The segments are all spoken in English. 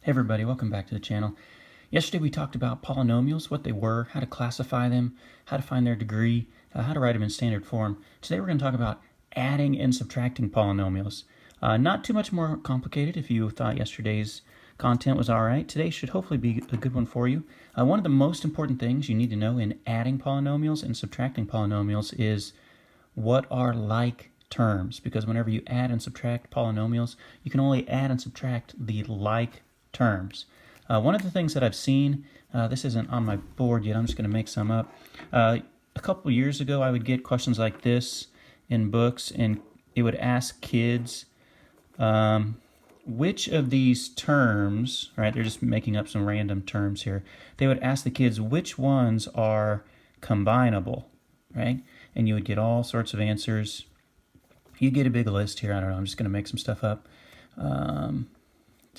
Hey everybody, welcome back to the channel. Yesterday we talked about polynomials, what they were, how to classify them, how to find their degree, how to write them in standard form. Today we're going to talk about adding and subtracting polynomials. Not too much more complicated. If you thought yesterday's content was alright, today should hopefully be a good one for you. One of the most important things you need to know in adding polynomials and subtracting polynomials is what are like terms, because whenever you add and subtract polynomials, you can only add and subtract the like terms. One of the things that I've seen, this isn't on my board yet, I'm just going to make some up. A couple years ago I would get questions like this in books, and it would ask kids which of these terms, right, they're just making up some random terms here, they would ask the kids which ones are combinable, right? And you would get all sorts of answers. You get a big list here. I don't know, I'm just going to make some stuff up.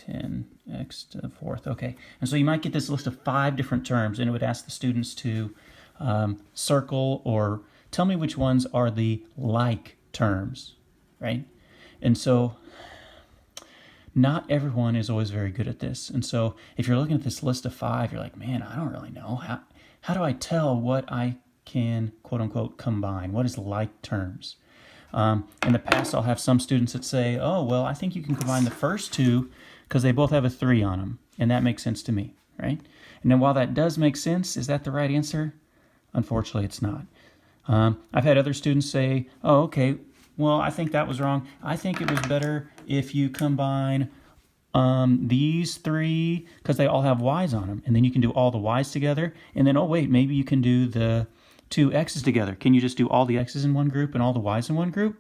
10x to the fourth. Okay, and so you might get this list of 5 different terms, and it would ask the students to circle or tell me which ones are the like terms, right? And so not everyone is always very good at this. And so if you're looking at this list of 5, you're like, man, I don't really know. How do I tell what I can, quote unquote, combine? What is like terms? In the past, I'll have some students that say, oh, well, I think you can combine the first 2 because they both have a 3 on them. And that makes sense to me, right? And then while that does make sense, is that the right answer? Unfortunately, it's not. I've had other students say, oh, okay, well, I think that was wrong. I think it was better if you combine these 3 because they all have y's on them. And then you can do all the y's together. And then, oh, wait, maybe you can do the 2 x's together. Can you just do all the x's in one group and all the y's in one group?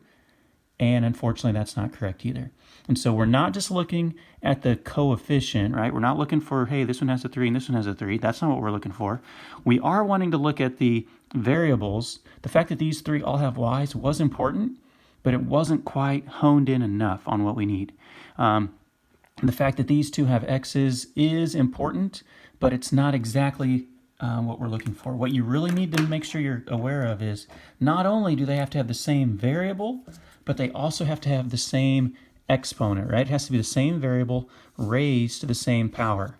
And unfortunately, that's not correct either. And so we're not just looking at the coefficient, right? We're not looking for, hey, this one has a 3 and this one has a 3. That's not what we're looking for. We are wanting to look at the variables. The fact that these 3 all have y's was important, but it wasn't quite honed in enough on what we need. The fact that these 2 have x's is important, but it's not exactly what we're looking for. What you really need to make sure you're aware of is not only do they have to have the same variable, but they also have to have the same exponent, right? It has to be the same variable raised to the same power.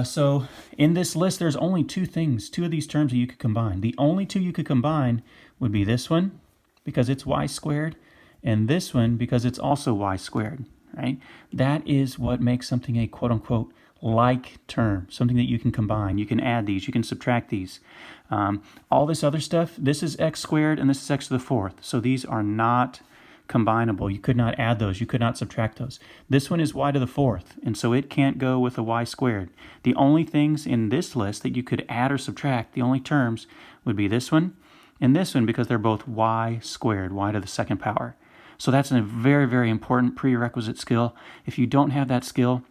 So in this list, there's only 2 things, 2 of these terms that you could combine. The only 2 you could combine would be this one, because it's y squared, and this one because it's also y squared, right? That is what makes something a quote-unquote like term, something that you can combine. You can add these, you can subtract these. All this other stuff, this is x squared and this is x to the 4th. So these are not combinable. You could not add those. You could not subtract those. This one is y to the 4th, and so it can't go with a y squared. The only things in this list that you could add or subtract, the only terms, would be this one and this one because they're both y squared, y to the 2nd power. So that's a very, very important prerequisite skill. If you don't have that skill,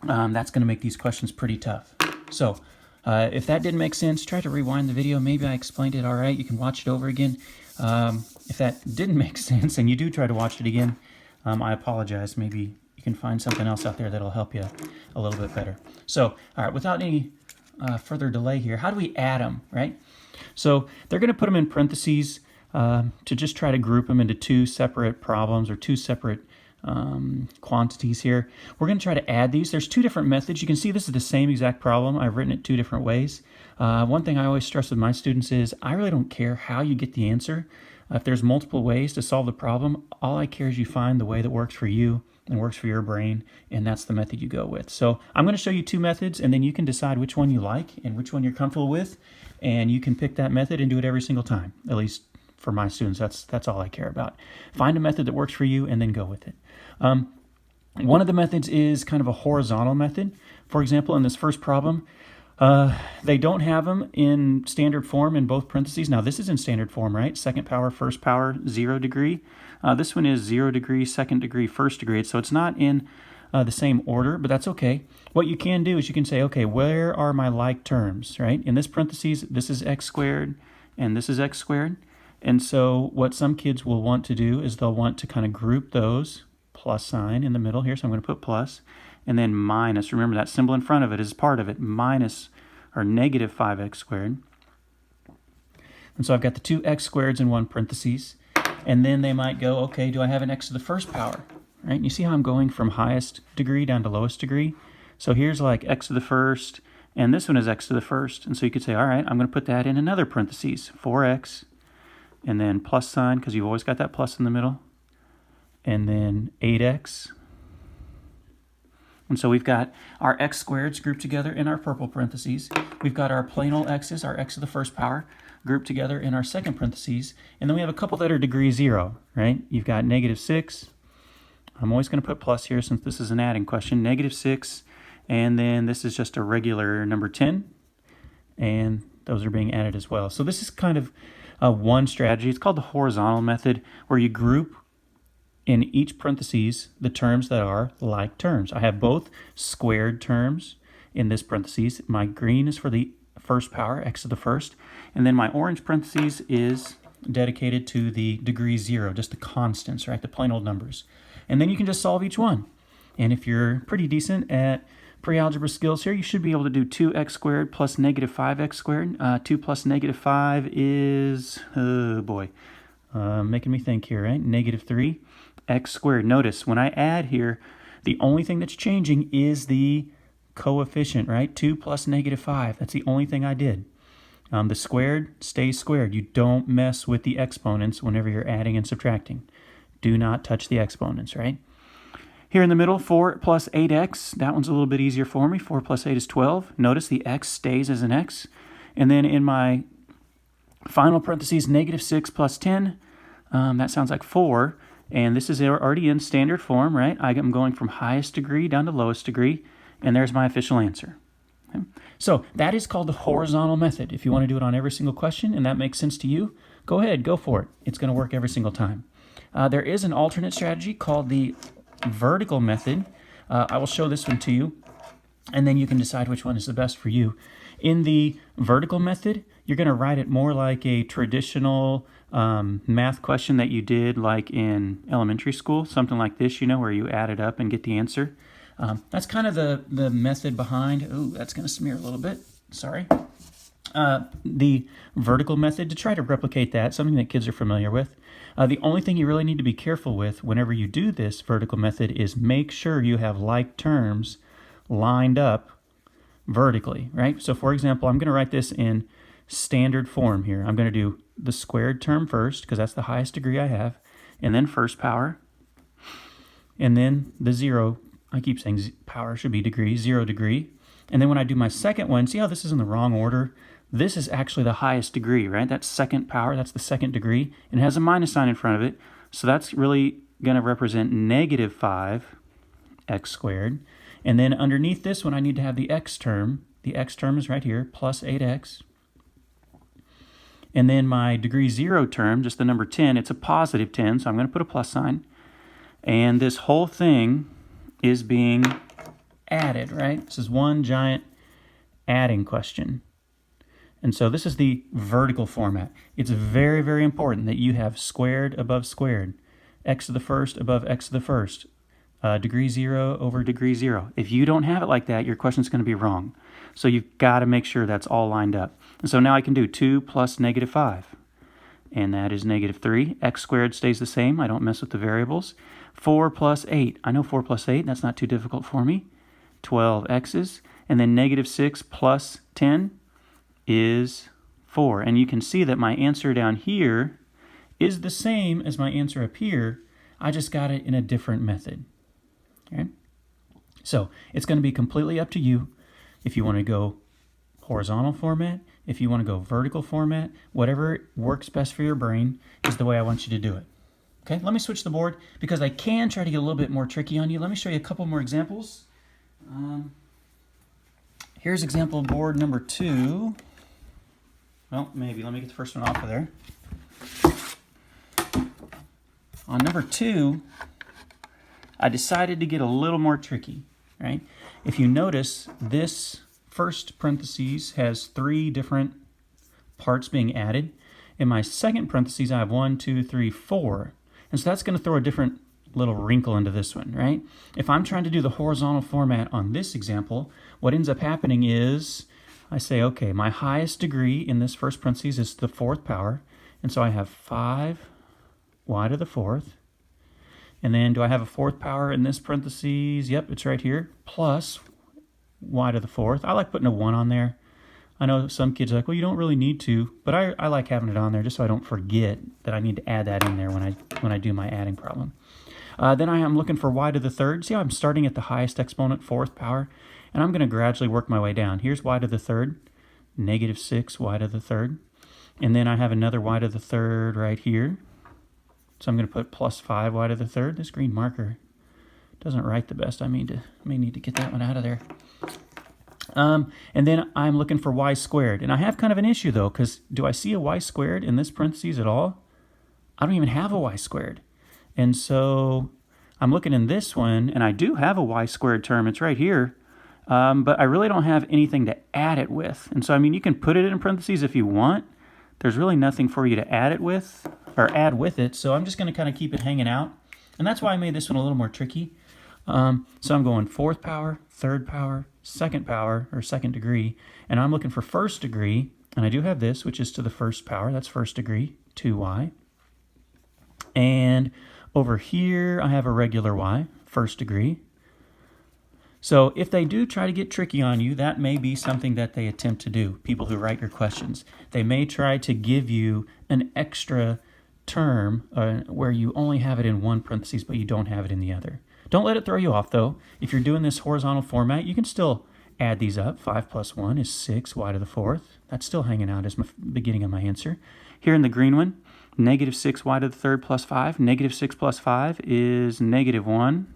that's going to make these questions pretty tough. So if that didn't make sense, try to rewind the video. Maybe I explained it all right. You can watch it over again. If that didn't make sense and you do try to watch it again, I apologize. Maybe you can find something else out there that'll help you a little bit better. So, all right, without any further delay here, how do we add them, right? So they're going to put them in parentheses to just try to group them into 2 separate problems or 2 separate quantities here. We're going to try to add these. There's 2 different methods. You can see this is the same exact problem. I've written it 2 different ways. One thing I always stress with my students is I really don't care how you get the answer. If there's multiple ways to solve the problem, all I care is you find the way that works for you and works for your brain, and that's the method you go with. So I'm going to show you 2 methods, and then you can decide which one you like and which one you're comfortable with, and you can pick that method and do it every single time. At least for my students, that's all I care about. Find a method that works for you and then go with it. One of the methods is kind of a horizontal method. For example, in this first problem, they don't have them in standard form in both parentheses. Now this is in standard form, right? 2nd power, 1st power, 0 degree. This one is 0 degree, 2nd degree, 1st degree. So it's not in the same order, but that's okay. What you can do is you can say, okay, where are my like terms, right? In this parentheses, this is x squared and this is x squared. And so what some kids will want to do is they'll want to kind of group those, plus sign in the middle here, so I'm going to put plus, and then minus. Remember that symbol in front of it is part of it, minus or negative 5x squared. And so I've got the 2x squareds in one parentheses, and then they might go, okay, do I have an x to the 1st power? Right? You see how I'm going from highest degree down to lowest degree? So here's like x to the first, and this one is x to the first. And so you could say, all right, I'm going to put that in another parentheses, 4x, and then plus sign, because you've always got that plus in the middle, and then 8x. And so we've got our x squareds grouped together in our purple parentheses. We've got our plain old x's, our x to the first power, grouped together in our second parentheses. And then we have a couple that are degree 0, right? You've got -6. I'm always going to put plus here since this is an adding question. -6, and then this is just a regular number 10. And those are being added as well. So this is kind of one strategy. It's called the horizontal method, where you group in each parentheses the terms that are like terms. I have both squared terms in this parentheses. My green is for the first power, x to the first, and then my orange parentheses is dedicated to the degree 0, just the constants, right, the plain old numbers. And then you can just solve each one. And if you're pretty decent at pre-algebra skills here, you should be able to do 2x squared plus -5x squared. 2 plus -5 is, oh boy, making me think here, right? -3 x squared. Notice when I add here, the only thing that's changing is the coefficient, right? 2 plus -5. That's the only thing I did. The squared stays squared. You don't mess with the exponents whenever you're adding and subtracting. Do not touch the exponents, right? Here in the middle, 4 plus 8x. That one's a little bit easier for me. 4 plus 8 is 12. Notice the x stays as an x. And then in my final parentheses, -6 plus 10. That sounds like 4. And this is already in standard form, right? I'm going from highest degree down to lowest degree, and there's my official answer. Okay? So that is called the horizontal method. If you want to do it on every single question and that makes sense to you, go ahead, go for it. It's going to work every single time. There is an alternate strategy called the vertical method. I will show this one to you, and then you can decide which one is the best for you. In the vertical method, you're going to write it more like a traditional math question that you did like in elementary school, something like this, you know, where you add it up and get the answer. That's kind of the method behind, ooh, that's going to smear a little bit, sorry. The vertical method, to try to replicate that, something that kids are familiar with. The only thing you really need to be careful with whenever you do this vertical method is make sure you have like terms lined up vertically, right? So for example, I'm going to write this in standard form here. I'm going to do the squared term first, because that's the highest degree I have, and then first power, and then the 0, I keep saying power should be degree, 0 degree. And then when I do my second one, see how this is in the wrong order? This is actually the highest degree, right? That's second power, that's the second degree, and it has a minus sign in front of it. So that's really going to represent -5 x squared. And then underneath this one, I need to have the x term. The x term is right here, plus 8x. And then my degree 0 term, just the number 10, it's a positive 10, so I'm going to put a plus sign. And this whole thing is being added, right? This is one giant adding question. And so this is the vertical format. It's very, very important that you have squared above squared, x to the first above x to the first, degree 0 over degree 0. If you don't have it like that, your question's going to be wrong. So you've got to make sure that's all lined up. And so now I can do 2 plus -5, and that is -3. X squared stays the same. I don't mess with the variables. 4 plus 8. I know 4 plus 8. That's not too difficult for me. 12 x's. And then -6 plus 10 is 4. And you can see that my answer down here is the same as my answer up here. I just got it in a different method. Okay? So it's going to be completely up to you if you want to go horizontal format, if you want to go vertical format, whatever works best for your brain is the way I want you to do it. Okay, let me switch the board because I can try to get a little bit more tricky on you. Let me show you a couple more examples. Here's example board number 2. Well, maybe. Let me get the first one off of there. On number 2, I decided to get a little more tricky, right? If you notice, this first parentheses has 3 different parts being added. In my second parentheses, I have 1, 2, 3, 4. And so that's going to throw a different little wrinkle into this one, right? If I'm trying to do the horizontal format on this example, what ends up happening is I say, okay, my highest degree in this first parentheses is the 4th power. And so I have 5y to the 4th. And then do I have a 4th power in this parentheses? Yep, it's right here. Plus, y to the fourth. I like putting a 1 on there. I know some kids are like, well, you don't really need to, but I like having it on there just so I don't forget that I need to add that in there when I do my adding problem. Then I am looking for y to the third. See how I'm starting at the highest exponent, fourth power, and I'm going to gradually work my way down. Here's y to the third, negative 6 y to the third, and then I have another y to the third right here. So I'm going to put plus 5 y to the third. This green marker doesn't write the best. I may need to get that one out of there. And then I'm looking for y squared. And I have kind of an issue, though, because do I see a y squared in this parentheses at all? I don't even have a y squared. And so I'm looking in this one, and I do have a y squared term. It's right here. But I really don't have anything to add it with. And so, I mean, you can put it in parentheses if you want. There's really nothing for you to add it with, or add with it. So I'm just going to kind of keep it hanging out. And that's why I made this one a little more tricky. So I'm going fourth power, third power, second power, or second degree, and I'm looking for first degree, and I do have this, which is to the first power. That's first degree, 2y. And over here, I have a regular y, first degree. So if they do try to get tricky on you, that may be something that they attempt to do, people who write your questions. They may try to give you an extra term where you only have it in one parentheses, but you don't have it in the other. Don't let it throw you off, though. If you're doing this horizontal format, you can still add these up. 5 plus 1 is 6 y to the fourth. That's still hanging out as my beginning of my answer. Here in the green one, negative 6 y to the third plus 5. Negative 6 plus 5 is negative 1.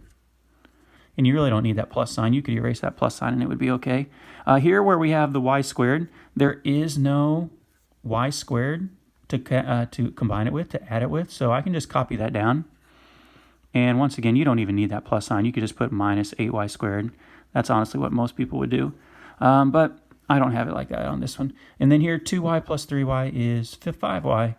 And you really don't need that plus sign. You could erase that plus sign and it would be okay. Here where we have the y squared, there is no y squared to combine it with, to add it with. So I can just copy that down. And once again, you don't even need that plus sign. You could just put minus 8y squared. That's honestly what most people would do. But I don't have it like that on this one. And then here, 2y plus 3y is 5y.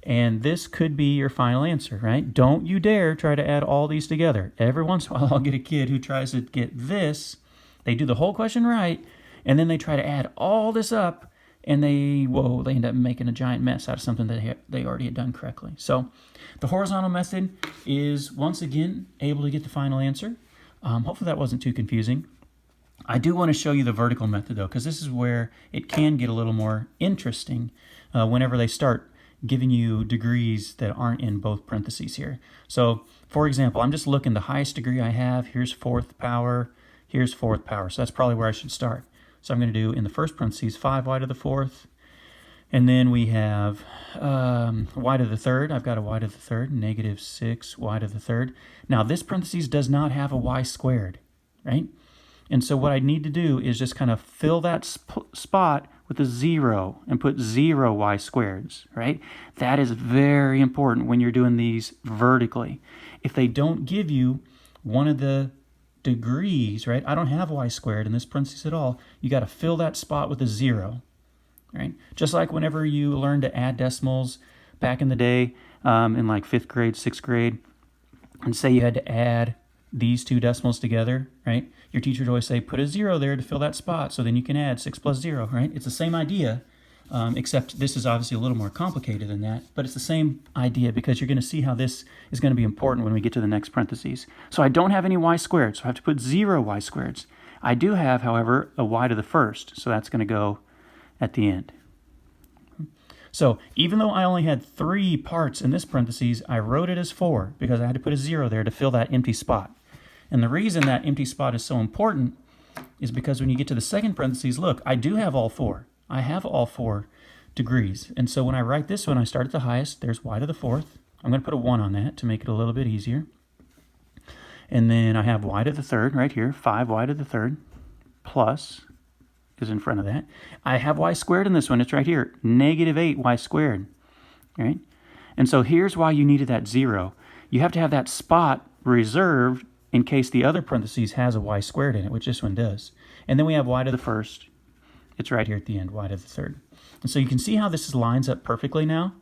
And this could be your final answer, right? Don't you dare try to add all these together. Every once in a while, I'll get a kid who tries to get this. They do the whole question right, and then they try to add all this up, and they end up making a giant mess out of something that they already had done correctly. So the horizontal method is, once again, able to get the final answer. Hopefully that wasn't too confusing. I do want to show you the vertical method, though, because this is where it can get a little more interesting whenever they start giving you degrees that aren't in both parentheses here. So, for example, I'm just looking the highest degree I have. Here's fourth power. Here's fourth power. So that's probably where I should start. So I'm going to do, in the first parentheses, 5y to the fourth. And then we have y to the third. I've got a y to the third, negative 6y to the third. Now, this parentheses does not have a y squared, right? And so what I need to do is just kind of fill that spot with a 0 and put 0 y squareds, right? That is very important when you're doing these vertically. If they don't give you one of the degrees, right? I don't have y squared in this parentheses at all. You got to fill that spot with a 0, right? Just like whenever you learn to add decimals back in the day in like 5th grade, 6th grade, and say you had to add these two decimals together, right? Your teacher would always say, put a 0 there to fill that spot, so then you can add 6 plus 0, right? It's the same idea, except this is obviously a little more complicated than that, but it's the same idea because you're going to see how this is going to be important when we get to the next parentheses. So I don't have any y squared, so I have to put 0 y squareds. I do have, however, a y to the first, so that's going to go at the end. So even though I only had 3 parts in this parentheses, I wrote it as 4 because I had to put a 0 there to fill that empty spot. And the reason that empty spot is so important is because when you get to the second parentheses, look, I do have all 4. I have all 4 degrees. And so when I write this one, I start at the highest. There's y to the fourth. I'm going to put a 1 on that to make it a little bit easier. And then I have y to the third right here, 5y to the third, plus is in front of that. I have y squared in this one. It's right here, negative 8y squared. All right? And so here's why you needed that 0. You have to have that spot reserved in case the other parentheses has a y squared in it, which this one does. And then we have y to the first. It's right here at the end, y to the third. And so you can see how this lines up perfectly now.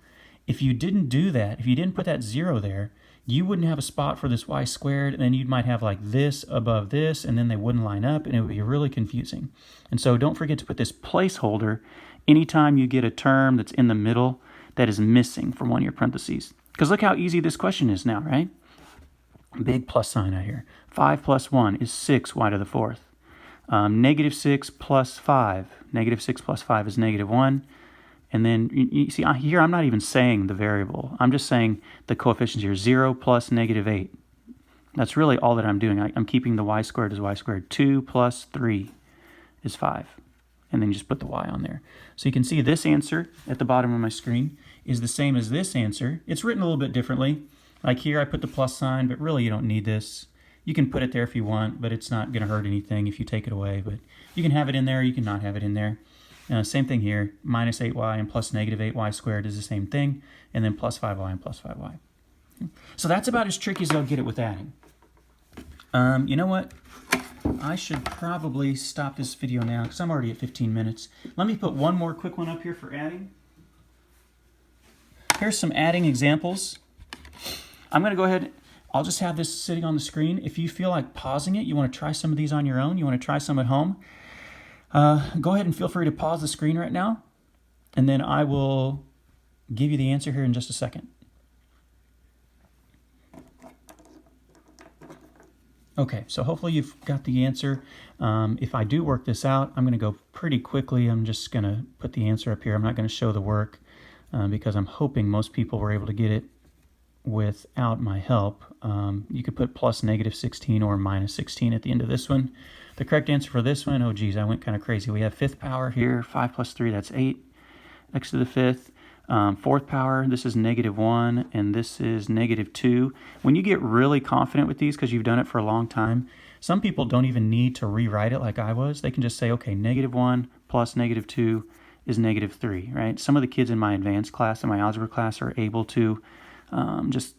If you didn't do that, if you didn't put that 0 there, you wouldn't have a spot for this y squared, and then you might have like this above this, and then they wouldn't line up, and it would be really confusing. And so don't forget to put this placeholder anytime you get a term that's in the middle that is missing from one of your parentheses. Because look how easy this question is now, right? Big plus sign out here. 5 plus 1 is 6 y to the fourth. Negative 6 plus 5. Negative 6 plus 5 is negative 1. And then you see here I'm not even saying the variable. I'm just saying the coefficients here. 0 plus negative 8. That's really all that I'm doing. I'm keeping the y squared as y squared. 2 plus 3 is 5. And then you just put the y on there. So you can see this answer at the bottom of my screen is the same as this answer. It's written a little bit differently. Like here I put the plus sign, but really you don't need this. You can put it there if you want, but it's not going to hurt anything if you take it away. But you can have it in there, you can not have it in there. Same thing here. Minus 8y and plus negative 8y squared is the same thing. And then plus 5y and plus 5y. So that's about as tricky as they'll get it with adding. You know what? I should probably stop this video now because I'm already at 15 minutes. Let me put one more quick one up here for adding. Here's some adding examples. I'm going to go ahead, I'll just have this sitting on the screen. If you feel like pausing it, you want to try some of these on your own, you want to try some at home, go ahead and feel free to pause the screen right now, and then I will give you the answer here in just a second. Okay, so hopefully you've got the answer. If I do work this out, I'm going to go pretty quickly. I'm just going to put the answer up here. I'm not going to show the work because I'm hoping most people were able to get it without my help. You could put plus negative 16 or minus 16 at the end of this one. The correct answer for this one, oh geez, I went kind of crazy. We have fifth power here, 5 plus 3, that's 8. X to the fifth. Fourth power, this is negative 1, and this is negative 2. When you get really confident with these, because you've done it for a long time, some people don't even need to rewrite it like I was. They can just say, okay, negative 1 plus negative 2 is negative 3, right? Some of the kids in my advanced class, in my algebra class, are able to just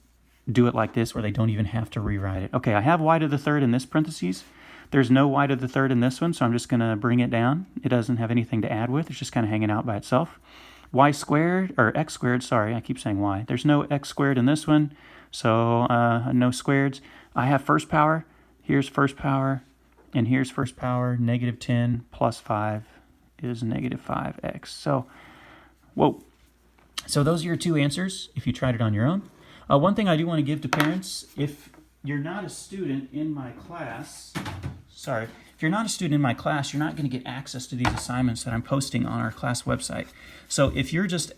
do it like this, where they don't even have to rewrite it. Okay, I have y to the third in this parentheses. There's no y to the third in this one, so I'm just going to bring it down. It doesn't have anything to add with. It's just kind of hanging out by itself. Y squared, or x squared, sorry, I keep saying y. There's no x squared in this one, so no squareds. I have first power. Here's first power, and here's first power. Negative 10 plus 5 is negative 5x. So, whoa. So those are your two answers if you tried it on your own. One thing I do want to give to parents, if you're not a student in my class, if you're not a student in my class, you're not going to get access to these assignments that I'm posting on our class website. So if you're just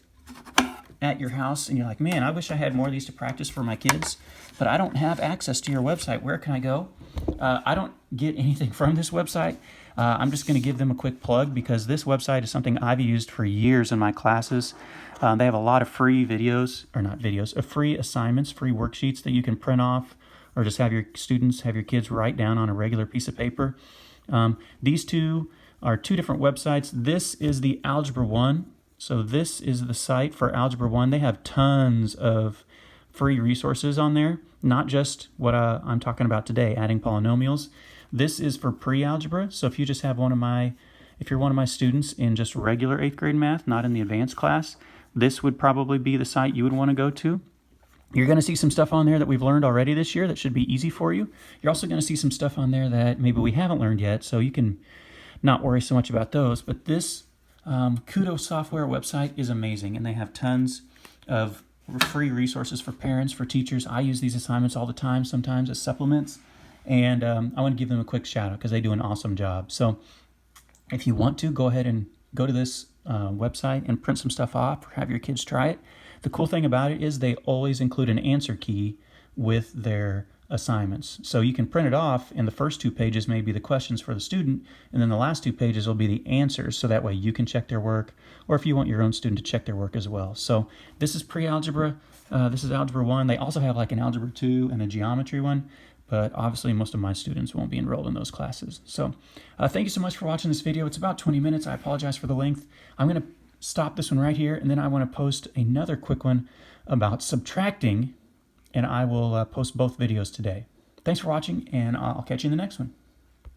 at your house and you're like, man, I wish I had more of these to practice for my kids, but I don't have access to your website, where can I go? I don't get anything from this website. I'm just going to give them a quick plug because this website is something I've used for years in my classes. They have a lot of free videos, or not videos, free assignments, free worksheets that you can print off or just have your students, have your kids write down on a regular piece of paper. These two are two different websites. This is the Algebra 1. So this is the site for Algebra 1. They have tons of free resources on there, not just what I'm talking about today, adding polynomials. This is for pre-algebra. So if you just have if you're one of my students in just regular 8th grade math, not in the advanced class, this would probably be the site you would want to go to. You're going to see some stuff on there that we've learned already this year that should be easy for you. You're also going to see some stuff on there that maybe we haven't learned yet, so you can not worry so much about those. But this Kudo software website is amazing, and they have tons of free resources for parents, for teachers. I use these assignments all the time, sometimes as supplements, and I want to give them a quick shout out because they do an awesome job. So if you want to, go ahead and go to this website and print some stuff off or have your kids try it. The cool thing about it is they always include an answer key with their assignments. So you can print it off, and the first 2 pages may be the questions for the student, and then the last 2 pages will be the answers, so that way you can check their work, or if you want your own student to check their work as well. So this is pre-algebra. This is Algebra 1. They also have like an Algebra 2 and a Geometry one, but obviously most of my students won't be enrolled in those classes. So thank you so much for watching this video. It's about 20 minutes. I apologize for the length. I'm going to stop this one right here, and then I want to post another quick one about subtracting, and I will post both videos today. Thanks for watching, and I'll catch you in the next one.